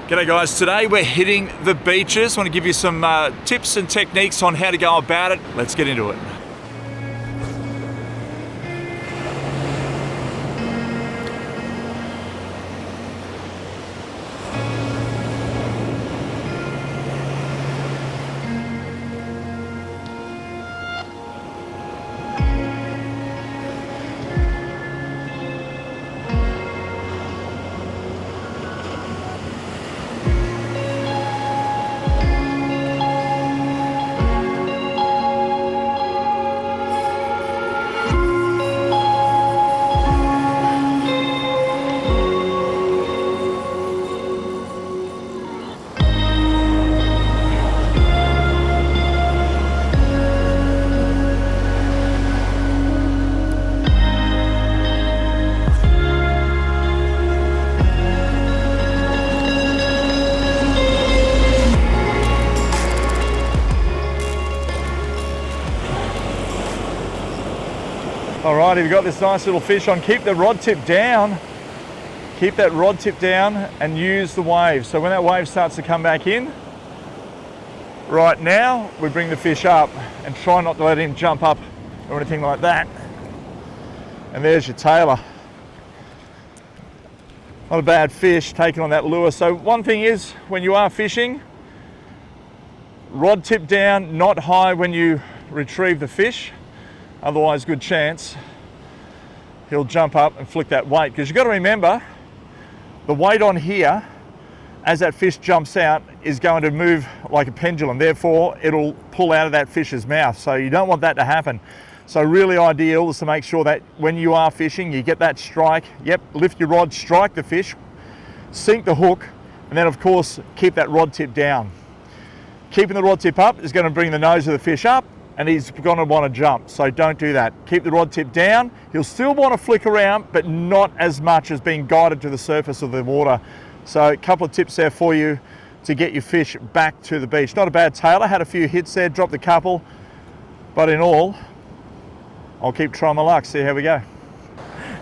G'day guys, today we're hitting the beaches. I want to give you some tips and techniques on how to go about it. Let's get into it. Alright, you've got this nice little fish on. Keep the rod tip down. Keep that rod tip down and use the wave. So when that wave starts to come back in, right now we bring the fish up and try not to let him jump up or anything like that. And there's your Tailor. Not a bad fish taken on that lure. So one thing is, when you are fishing, rod tip down, not high when you retrieve the fish. Otherwise, good chance he'll jump up and flick that weight. Because you've got to remember, the weight on here, as that fish jumps out, is going to move like a pendulum. Therefore, it'll pull out of that fish's mouth. So you don't want that to happen. So really ideal is to make sure that when you are fishing, you get that strike. Yep, lift your rod, strike the fish, sink the hook, and then of course, keep that rod tip down. Keeping the rod tip up is going to bring the nose of the fish up, and he's going to want to jump, so don't do that. Keep the rod tip down. He'll still want to flick around, but not as much as being guided to the surface of the water. So a couple of tips there for you to get your fish back to the beach. Not a bad Tailor, had a few hits there, dropped a couple, but in all, I'll keep trying my luck, see how we go.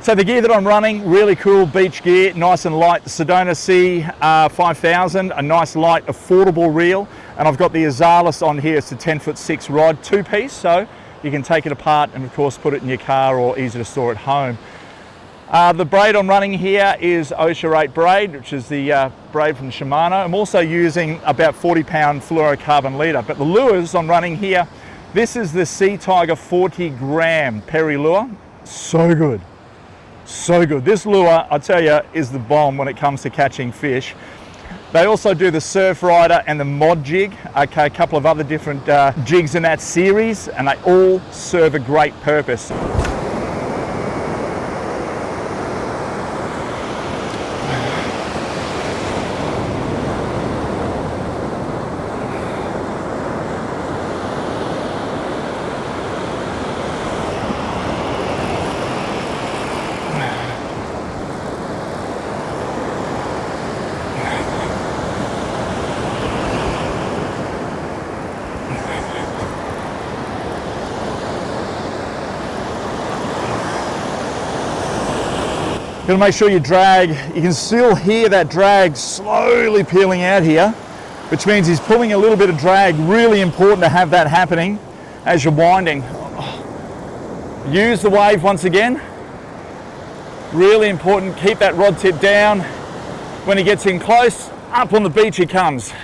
So the gear that I'm running, really cool beach gear, nice and light. The Sedona C5000, a nice light, affordable reel. And I've got the Izalus on here. It's a 10'6" rod, two-piece, so you can take it apart and of course put it in your car or easy to store at home. The braid I'm running here is OSHA 8 braid, which is the braid from Shimano. I'm also using about 40-pound fluorocarbon leader, but the lures I'm running here, this is the Sea Tiger 40-gram Perry lure. So good. So good. This lure, I tell you, is the bomb when it comes to catching fish. They also do the Surf Rider and the Mod-Jig, okay, a couple of other different jigs in that series, and they all serve a great purpose. Got to make sure you drag, you can still hear that drag slowly peeling out here, which means he's pulling a little bit of drag. Really important to have that happening as you're winding. Use the wave once again. Really important, keep that rod tip down. When he gets in close, up on the beach he comes.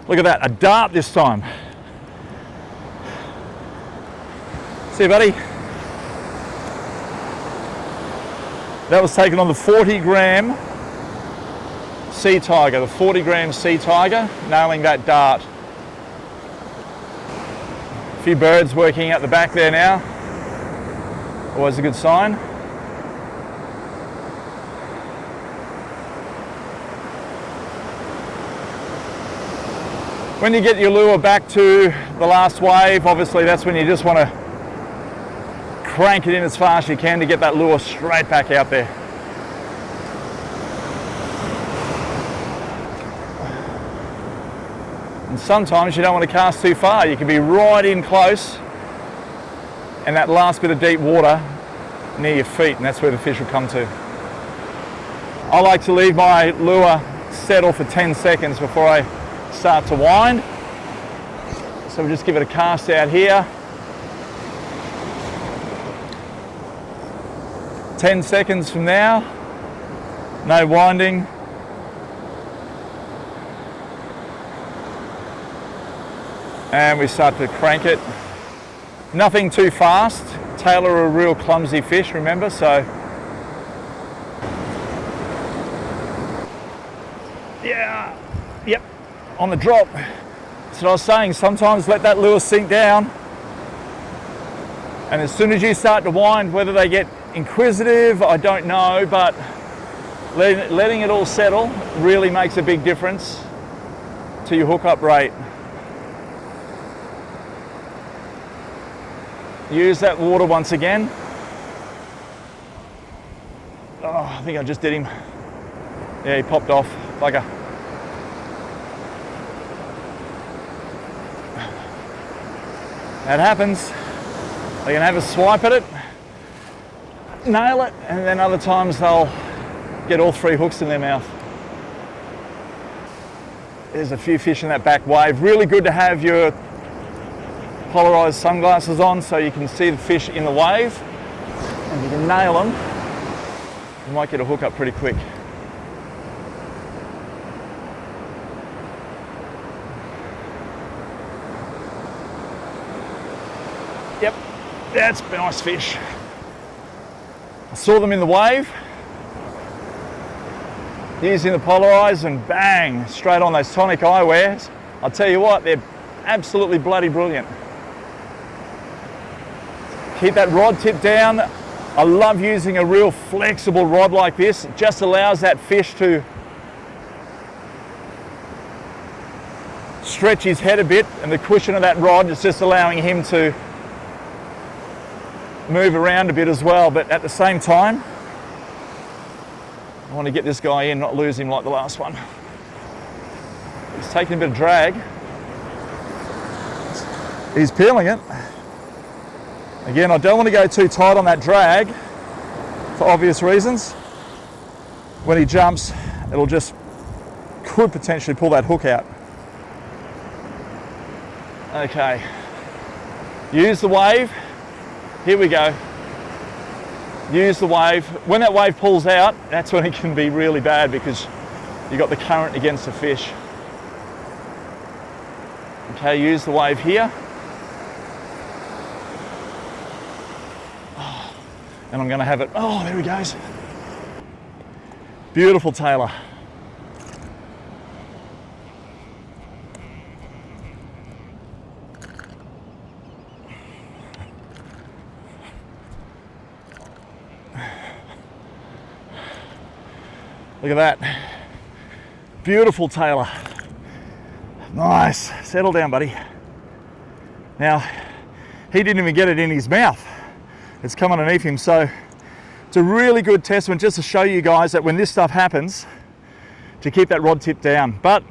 Look at that, a dart this time. See you, buddy. That was taken on the 40-gram Sea Tiger, the 40-gram Sea Tiger, nailing that dart. A few birds working out the back there now. Always a good sign. When you get your lure back to the last wave, obviously that's when you just want to crank it in as fast as you can to get that lure straight back out there. And sometimes you don't want to cast too far. You can be right in close and that last bit of deep water near your feet, and that's where the fish will come to. I like to leave my lure settle for 10 seconds before I start to wind. So we'll just give it a cast out here. 10 seconds from now, no winding. And we start to crank it. Nothing too fast. Tailor are a real clumsy fish, remember, so. Yeah, yep, on the drop. That's what I was saying, sometimes let that lure sink down. And as soon as you start to wind, whether they get inquisitive, I don't know, but letting it all settle really makes a big difference to your hookup rate. Use that water once again. Oh, I think I just did him. Yeah, he popped off, bugger. That happens. They can have a swipe at it, nail it, and then other times they'll get all three hooks in their mouth. There's a few fish in that back wave. Really good to have your polarized sunglasses on so you can see the fish in the wave, and you can nail them. You might get a hook up pretty quick. Yep, that's a nice fish. I saw them in the wave, using the polarized, and bang, straight on those tonic eyewears. I'll tell you what, they're absolutely bloody brilliant. Keep that rod tip down. I love using a real flexible rod like this. It just allows that fish to stretch his head a bit, and the cushion of that rod is just allowing him to move around a bit as well. But at the same time, I want to get this guy in, not lose him like the last one. He's taking a bit of drag. He's peeling it. Again, I don't want to go too tight on that drag for obvious reasons. When he jumps, it'll just, could potentially pull that hook out. Okay, use the wave. Here we go. Use the wave. When that wave pulls out, that's when it can be really bad because you've got the current against the fish. Okay, use the wave here. And I'm going to have it, oh, there he goes. Beautiful Tailor. Look at that. Beautiful Tailor. Nice. Settle down, buddy. Now, he didn't even get it in his mouth. It's come underneath him, so it's a really good testament just to show you guys that when this stuff happens, to keep that rod tip down. But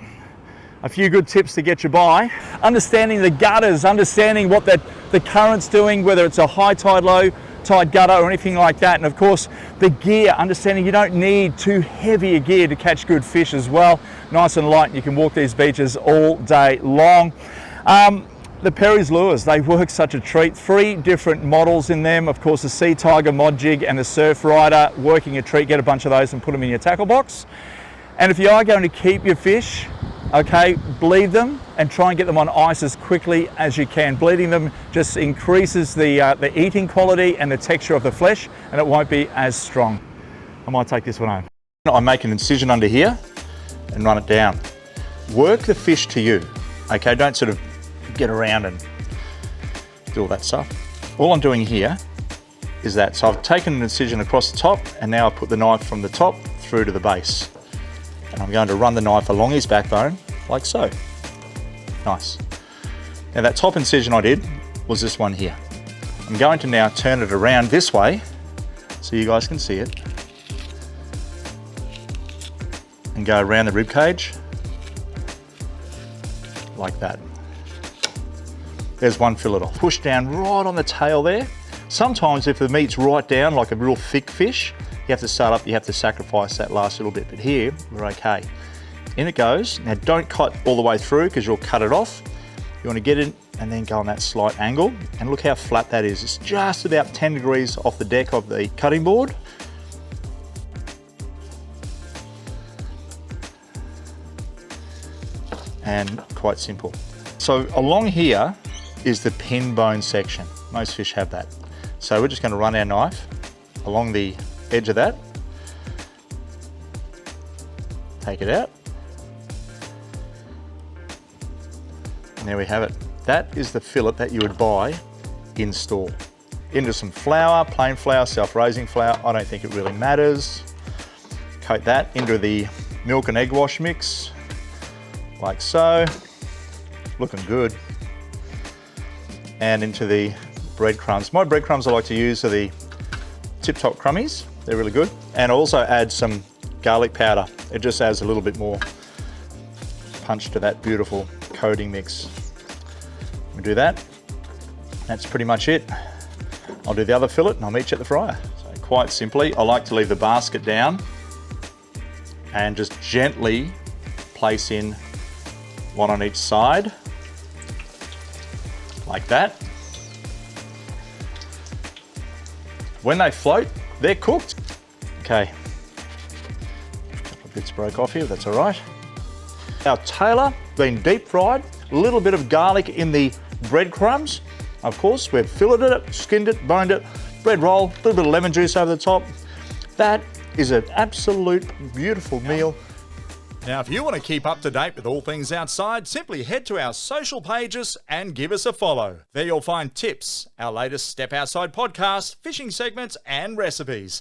a few good tips to get you by. Understanding the gutters, understanding what the current's doing, whether it's a high tide, low tide gutter or anything like that. And of course, the gear, understanding you don't need too heavy a gear to catch good fish as well. Nice and light, and you can walk these beaches all day long. The Perry's lures, they work such a treat. 3 different models in them. Of course, the Sea Tiger, Mod-Jig, and the Surf Rider, working a treat. Get a bunch of those and put them in your tackle box. And if you are going to keep your fish, okay, bleed them and try and get them on ice as quickly as you can. Bleeding them just increases the eating quality and the texture of the flesh, and it won't be as strong. I might take this one home. I make an incision under here and run it down. Work the fish to you, okay? Don't sort of get around and do all that stuff. All I'm doing here is that. So I've taken an incision across the top, and now I put the knife from the top through to the base. And I'm going to run the knife along his backbone, like so. Nice. Now that top incision I did was this one here. I'm going to now turn it around this way so you guys can see it. And go around the rib cage, like that. There's one fillet off. Push down right on the tail there. Sometimes if the meat's right down, like a real thick fish, you have to start up, you have to sacrifice that last little bit, but here, we're okay. In it goes. Now don't cut all the way through because you'll cut it off. You want to get it and then go on that slight angle. And look how flat that is. It's just about 10 degrees off the deck of the cutting board. And quite simple. So along here is the pin bone section. Most fish have that. So we're just going to run our knife along the edge of that. Take it out. And there we have it. That is the fillet that you would buy in store. Into some flour, plain flour, self-raising flour. I don't think it really matters. Coat that into the milk and egg wash mix, like so. Looking good. And into the breadcrumbs. My breadcrumbs I like to use are the Tip Top Crummies. They're really good. And I also add some garlic powder. It just adds a little bit more punch to that beautiful coating mix. We do that. That's pretty much it. I'll do the other fillet and I'll meet you at the fryer. So quite simply, I like to leave the basket down and just gently place in one on each side, like that. When they float, they're cooked. Okay, a couple of bits broke off here, that's all right. Our Tailor, been deep fried, a little bit of garlic in the breadcrumbs. Of course, we've filleted it, skinned it, boned it, bread roll, a little bit of lemon juice over the top. That is an absolute beautiful meal. Now, if you want to keep up to date with all things outside, simply head to our social pages and give us a follow. There you'll find tips, our latest Step Outside podcast, fishing segments, and recipes.